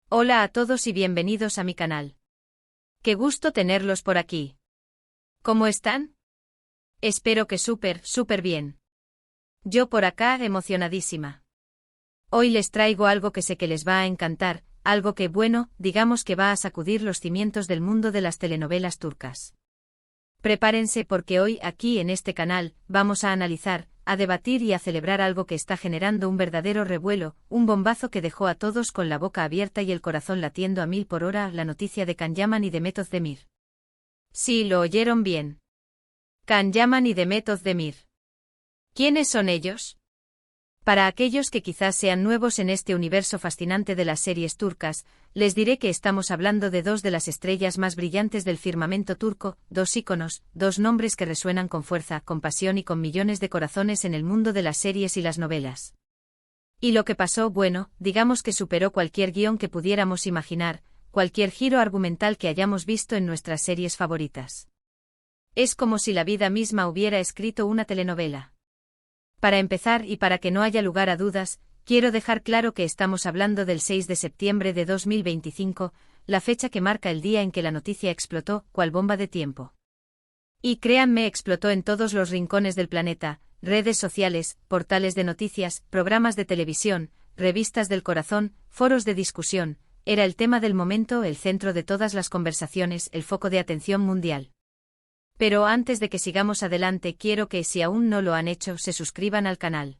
Hola a todos y bienvenidos a mi canal. Qué gusto tenerlos por aquí. ¿Cómo están? Espero que súper bien. Yo por acá emocionadísima. Hoy les traigo algo que sé que les va a encantar, algo que, bueno, digamos que va a sacudir los cimientos del mundo de las telenovelas turcas. Prepárense porque hoy, aquí en este canal, vamos a analizar, a debatir y a celebrar algo que está generando un verdadero revuelo, un bombazo que dejó a todos con la boca abierta y el corazón latiendo a 1000 por hora, la noticia de Can Yaman y Demet Özdemir. Sí, lo oyeron bien. Can Yaman y Demet Özdemir. ¿Quiénes son ellos? Para aquellos que quizás sean nuevos en este universo fascinante de las series turcas, les diré que estamos hablando de dos de las estrellas más brillantes del firmamento turco, dos íconos, dos nombres que resuenan con fuerza, con pasión y con millones de corazones en el mundo de las series y las novelas. Y lo que pasó, bueno, digamos que superó cualquier guión que pudiéramos imaginar, cualquier giro argumental que hayamos visto en nuestras series favoritas. Es como si la vida misma hubiera escrito una telenovela. Para empezar y para que no haya lugar a dudas, quiero dejar claro que estamos hablando del 6 de septiembre de 2025, la fecha que marca el día en que la noticia explotó, cual bomba de tiempo. Y créanme, explotó en todos los rincones del planeta, redes sociales, portales de noticias, programas de televisión, revistas del corazón, foros de discusión, era el tema del momento, el centro de todas las conversaciones, el foco de atención mundial. Pero antes de que sigamos adelante quiero que si aún no lo han hecho se suscriban al canal.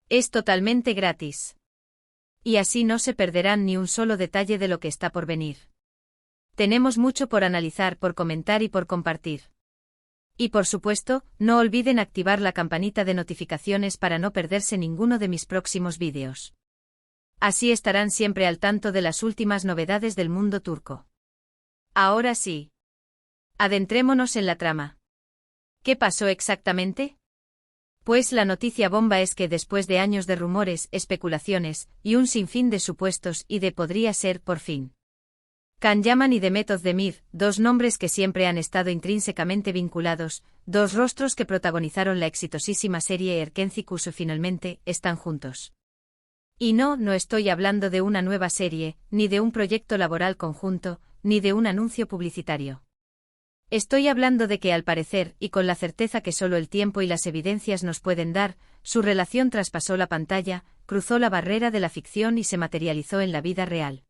Es totalmente gratis. Y así no se perderán ni un solo detalle de lo que está por venir. Tenemos mucho por analizar, por comentar y por compartir. Y por supuesto, no olviden activar la campanita de notificaciones para no perderse ninguno de mis próximos vídeos. Así estarán siempre al tanto de las últimas novedades del mundo turco. Ahora sí. Adentrémonos en la trama. ¿Qué pasó exactamente? Pues la noticia bomba es que después de años de rumores, especulaciones, y un sinfín de supuestos y de podría ser, por fin. Can Yaman y Demet Özdemir, dos nombres que siempre han estado intrínsecamente vinculados, dos rostros que protagonizaron la exitosísima serie Erkenci Kusu finalmente, están juntos. Y no estoy hablando de una nueva serie, ni de un proyecto laboral conjunto, ni de un anuncio publicitario. Estoy hablando de que al parecer, y con la certeza que solo el tiempo y las evidencias nos pueden dar, su relación traspasó la pantalla, cruzó la barrera de la ficción y se materializó en la vida real.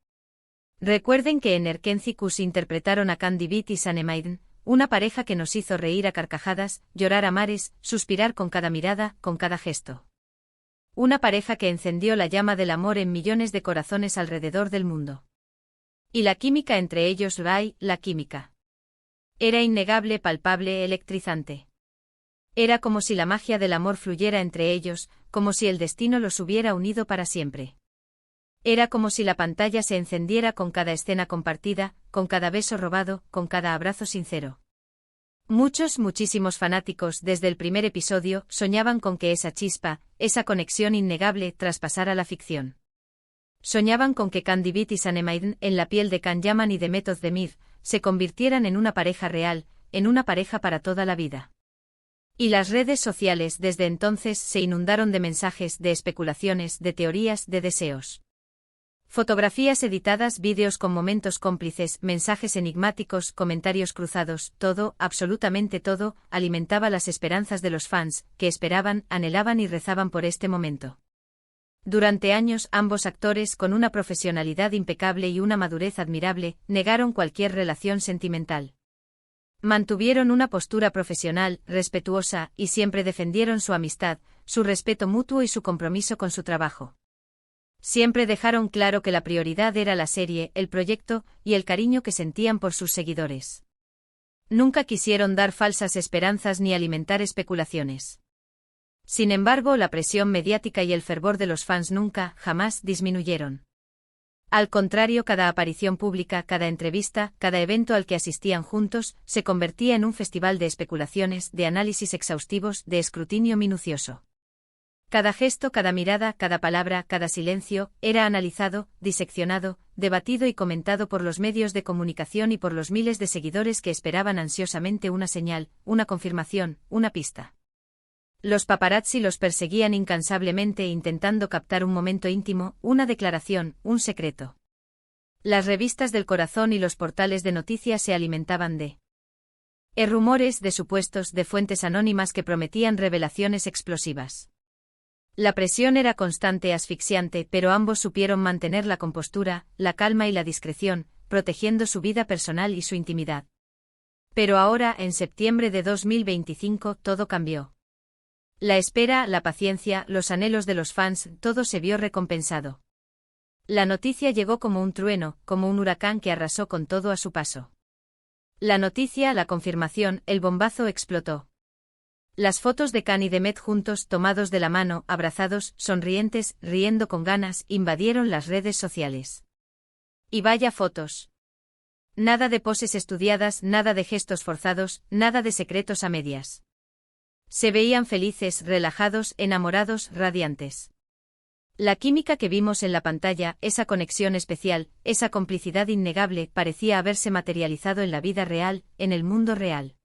Recuerden que en Erkenci Kusu interpretaron a Can Divit y Sanem Aydin, una pareja que nos hizo reír a carcajadas, llorar a mares, suspirar con cada mirada, con cada gesto. Una pareja que encendió la llama del amor en millones de corazones alrededor del mundo. Y la química entre ellos, la química. Era innegable, palpable, electrizante. Era como si la magia del amor fluyera entre ellos, como si el destino los hubiera unido para siempre. Era como si la pantalla se encendiera con cada escena compartida, con cada beso robado, con cada abrazo sincero. Muchísimos fanáticos desde el primer episodio soñaban con que esa chispa, esa conexión innegable, traspasara la ficción. Soñaban con que Can Divit y Sanem Aydin, en la piel de Can Yaman y Demet Özdemir, se convirtieran en una pareja real, en una pareja para toda la vida. Y las redes sociales desde entonces se inundaron de mensajes, de especulaciones, de teorías, de deseos. Fotografías editadas, vídeos con momentos cómplices, mensajes enigmáticos, comentarios cruzados, todo, absolutamente todo, alimentaba las esperanzas de los fans, que esperaban, anhelaban y rezaban por este momento. Durante años ambos actores, con una profesionalidad impecable y una madurez admirable, negaron cualquier relación sentimental. Mantuvieron una postura profesional, respetuosa, y siempre defendieron su amistad, su respeto mutuo y su compromiso con su trabajo. Siempre dejaron claro que la prioridad era la serie, el proyecto, y el cariño que sentían por sus seguidores. Nunca quisieron dar falsas esperanzas ni alimentar especulaciones. Sin embargo, la presión mediática y el fervor de los fans nunca, jamás disminuyeron. Al contrario, cada aparición pública, cada entrevista, cada evento al que asistían juntos, se convertía en un festival de especulaciones, de análisis exhaustivos, de escrutinio minucioso. Cada gesto, cada mirada, cada palabra, cada silencio, era analizado, diseccionado, debatido y comentado por los medios de comunicación y por los miles de seguidores que esperaban ansiosamente una señal, una confirmación, una pista. Los paparazzi los perseguían incansablemente intentando captar un momento íntimo, una declaración, un secreto. Las revistas del corazón y los portales de noticias se alimentaban de rumores, de supuestos, de fuentes anónimas que prometían revelaciones explosivas. La presión era constante, asfixiante, pero ambos supieron mantener la compostura, la calma y la discreción, protegiendo su vida personal y su intimidad. Pero ahora, en septiembre de 2025, todo cambió. La espera, la paciencia, los anhelos de los fans, todo se vio recompensado. La noticia llegó como un trueno, como un huracán que arrasó con todo a su paso. La noticia, la confirmación, el bombazo explotó. Las fotos de Khan y Demet juntos, tomados de la mano, abrazados, sonrientes, riendo con ganas, invadieron las redes sociales. Y vaya fotos. Nada de poses estudiadas, nada de gestos forzados, nada de secretos a medias. Se veían felices, relajados, enamorados, radiantes. La química que vimos en la pantalla, esa conexión especial, esa complicidad innegable, parecía haberse materializado en la vida real, en el mundo real.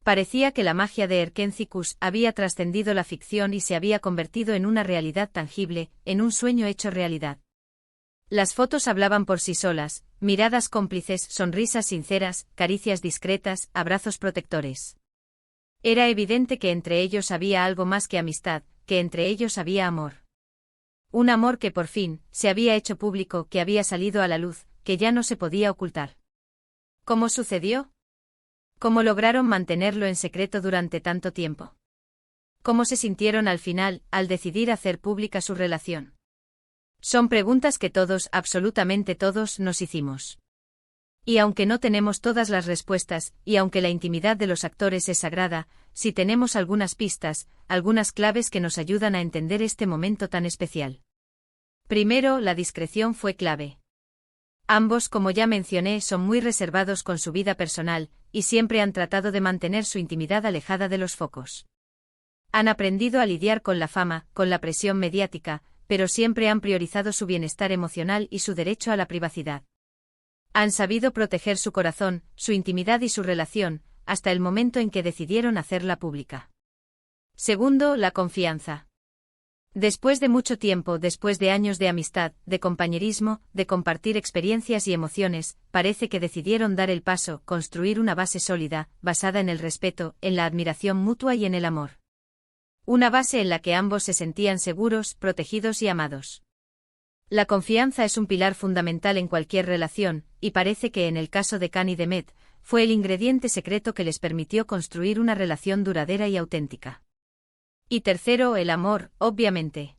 Parecía que la magia de Erkenci-Kuş había trascendido la ficción y se había convertido en una realidad tangible, en un sueño hecho realidad. Las fotos hablaban por sí solas, miradas cómplices, sonrisas sinceras, caricias discretas, abrazos protectores. Era evidente que entre ellos había algo más que amistad, que entre ellos había amor. Un amor que por fin se había hecho público, que había salido a la luz, que ya no se podía ocultar. ¿Cómo sucedió? ¿Cómo lograron mantenerlo en secreto durante tanto tiempo? ¿Cómo se sintieron al final, al decidir hacer pública su relación? Son preguntas que todos, absolutamente todos, nos hicimos. Y aunque no tenemos todas las respuestas, y aunque la intimidad de los actores es sagrada, sí tenemos algunas pistas, algunas claves que nos ayudan a entender este momento tan especial. Primero, la discreción fue clave. Ambos, como ya mencioné, son muy reservados con su vida personal, y siempre han tratado de mantener su intimidad alejada de los focos. Han aprendido a lidiar con la fama, con la presión mediática, pero siempre han priorizado su bienestar emocional y su derecho a la privacidad. Han sabido proteger su corazón, su intimidad y su relación, hasta el momento en que decidieron hacerla pública. Segundo, la confianza. Después de mucho tiempo, después de años de amistad, de compañerismo, de compartir experiencias y emociones, parece que decidieron dar el paso, construir una base sólida, basada en el respeto, en la admiración mutua y en el amor. Una base en la que ambos se sentían seguros, protegidos y amados. La confianza es un pilar fundamental en cualquier relación, y parece que en el caso de Khan y Demet, fue el ingrediente secreto que les permitió construir una relación duradera y auténtica. Y tercero, el amor, obviamente.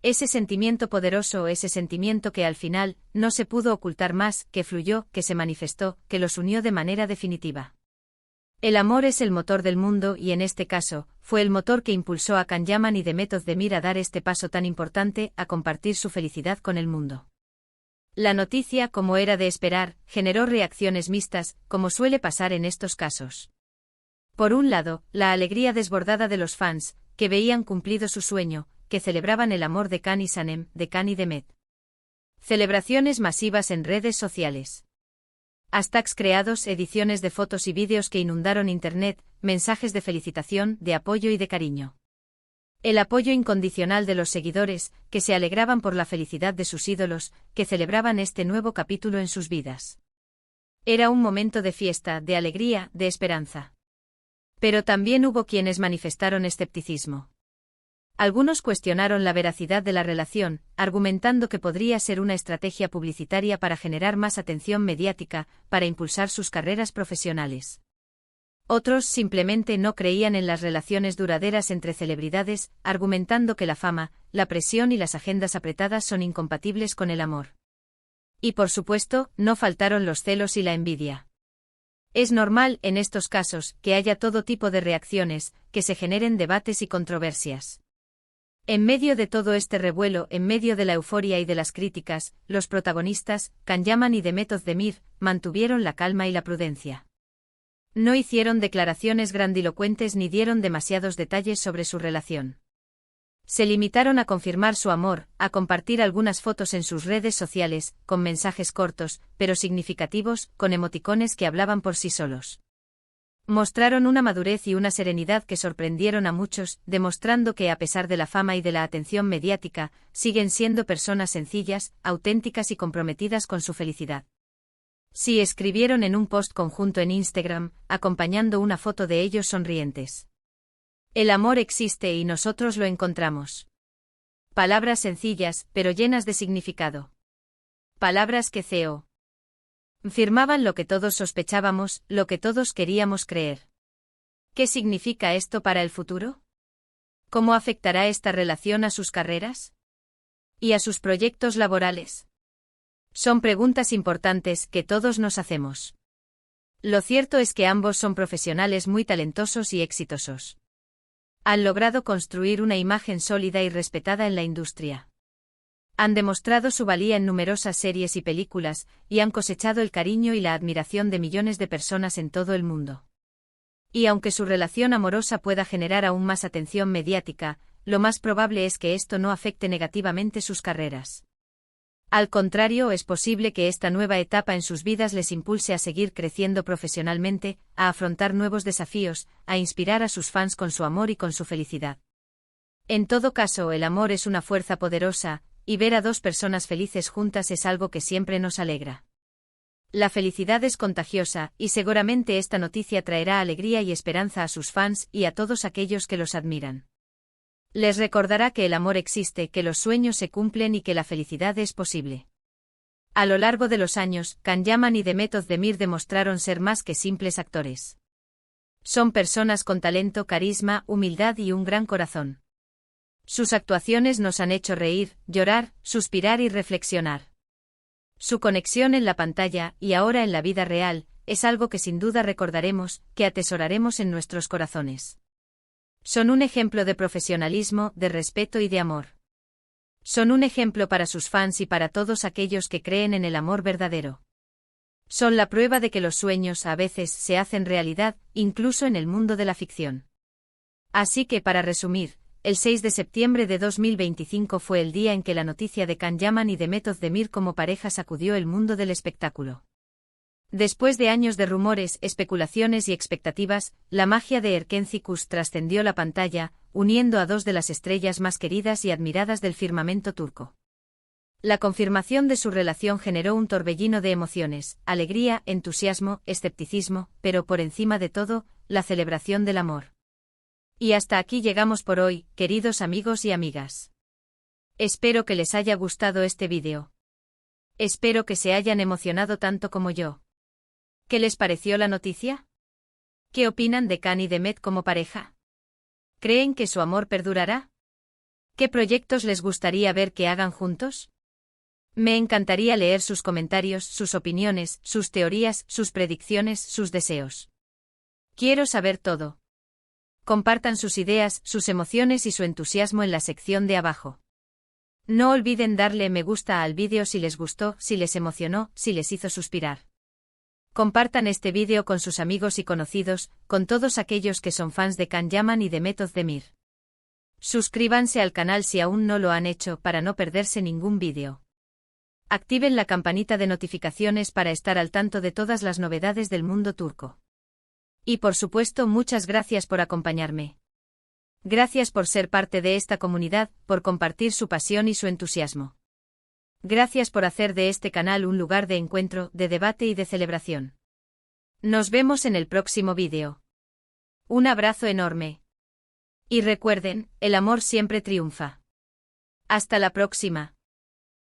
Ese sentimiento poderoso, ese sentimiento que al final no se pudo ocultar más, que fluyó, que se manifestó, que los unió de manera definitiva. El amor es el motor del mundo y en este caso, fue el motor que impulsó a Can Yaman y Demet Özdemir a dar este paso tan importante, a compartir su felicidad con el mundo. La noticia, como era de esperar, generó reacciones mixtas, como suele pasar en estos casos. Por un lado, la alegría desbordada de los fans, que veían cumplido su sueño, que celebraban el amor de Khan y Sanem, de Khan y Demet. Celebraciones masivas en redes sociales. Hashtags creados, ediciones de fotos y vídeos que inundaron internet, mensajes de felicitación, de apoyo y de cariño. El apoyo incondicional de los seguidores, que se alegraban por la felicidad de sus ídolos, que celebraban este nuevo capítulo en sus vidas. Era un momento de fiesta, de alegría, de esperanza. Pero también hubo quienes manifestaron escepticismo. Algunos cuestionaron la veracidad de la relación, argumentando que podría ser una estrategia publicitaria para generar más atención mediática, para impulsar sus carreras profesionales. Otros simplemente no creían en las relaciones duraderas entre celebridades, argumentando que la fama, la presión y las agendas apretadas son incompatibles con el amor. Y por supuesto, no faltaron los celos y la envidia. Es normal, en estos casos, que haya todo tipo de reacciones, que se generen debates y controversias. En medio de todo este revuelo, en medio de la euforia y de las críticas, los protagonistas, Can Yaman y Demet Özdemir, mantuvieron la calma y la prudencia. No hicieron declaraciones grandilocuentes ni dieron demasiados detalles sobre su relación. Se limitaron a confirmar su amor, a compartir algunas fotos en sus redes sociales, con mensajes cortos, pero significativos, con emoticones que hablaban por sí solos. Mostraron una madurez y una serenidad que sorprendieron a muchos, demostrando que a pesar de la fama y de la atención mediática, siguen siendo personas sencillas, auténticas y comprometidas con su felicidad. Sí, escribieron en un post conjunto en Instagram, acompañando una foto de ellos sonrientes. El amor existe y nosotros lo encontramos. Palabras sencillas, pero llenas de significado. Palabras que firmaban lo que todos sospechábamos, lo que todos queríamos creer. ¿Qué significa esto para el futuro? ¿Cómo afectará esta relación a sus carreras? ¿Y a sus proyectos laborales? Son preguntas importantes que todos nos hacemos. Lo cierto es que ambos son profesionales muy talentosos y exitosos. Han logrado construir una imagen sólida y respetada en la industria. Han demostrado su valía en numerosas series y películas, y han cosechado el cariño y la admiración de millones de personas en todo el mundo. Y aunque su relación amorosa pueda generar aún más atención mediática, lo más probable es que esto no afecte negativamente sus carreras. Al contrario, es posible que esta nueva etapa en sus vidas les impulse a seguir creciendo profesionalmente, a afrontar nuevos desafíos, a inspirar a sus fans con su amor y con su felicidad. En todo caso, el amor es una fuerza poderosa, y ver a dos personas felices juntas es algo que siempre nos alegra. La felicidad es contagiosa, y seguramente esta noticia traerá alegría y esperanza a sus fans y a todos aquellos que los admiran. Les recordará que el amor existe, que los sueños se cumplen y que la felicidad es posible. A lo largo de los años, Can Yaman y Demet Özdemir demostraron ser más que simples actores. Son personas con talento, carisma, humildad y un gran corazón. Sus actuaciones nos han hecho reír, llorar, suspirar y reflexionar. Su conexión en la pantalla, y ahora en la vida real, es algo que sin duda recordaremos, que atesoraremos en nuestros corazones. Son un ejemplo de profesionalismo, de respeto y de amor. Son un ejemplo para sus fans y para todos aquellos que creen en el amor verdadero. Son la prueba de que los sueños a veces se hacen realidad, incluso en el mundo de la ficción. Así que, para resumir, el 6 de septiembre de 2025 fue el día en que la noticia de Can Yaman y Demet Özdemir como pareja sacudió el mundo del espectáculo. Después de años de rumores, especulaciones y expectativas, la magia de Erkenci trascendió la pantalla, uniendo a dos de las estrellas más queridas y admiradas del firmamento turco. La confirmación de su relación generó un torbellino de emociones, alegría, entusiasmo, escepticismo, pero por encima de todo, la celebración del amor. Y hasta aquí llegamos por hoy, queridos amigos y amigas. Espero que les haya gustado este vídeo. Espero que se hayan emocionado tanto como yo. ¿Qué les pareció la noticia? ¿Qué opinan de Can y Demet como pareja? ¿Creen que su amor perdurará? ¿Qué proyectos les gustaría ver que hagan juntos? Me encantaría leer sus comentarios, sus opiniones, sus teorías, sus predicciones, sus deseos. Quiero saber todo. Compartan sus ideas, sus emociones y su entusiasmo en la sección de abajo. No olviden darle me gusta al vídeo si les gustó, si les emocionó, si les hizo suspirar. Compartan este vídeo con sus amigos y conocidos, con todos aquellos que son fans de Can Yaman y Demet Özdemir. Suscríbanse al canal si aún no lo han hecho para no perderse ningún vídeo. Activen la campanita de notificaciones para estar al tanto de todas las novedades del mundo turco. Y por supuesto, muchas gracias por acompañarme. Gracias por ser parte de esta comunidad, por compartir su pasión y su entusiasmo. Gracias por hacer de este canal un lugar de encuentro, de debate y de celebración. Nos vemos en el próximo vídeo. Un abrazo enorme. Y recuerden, el amor siempre triunfa. Hasta la próxima.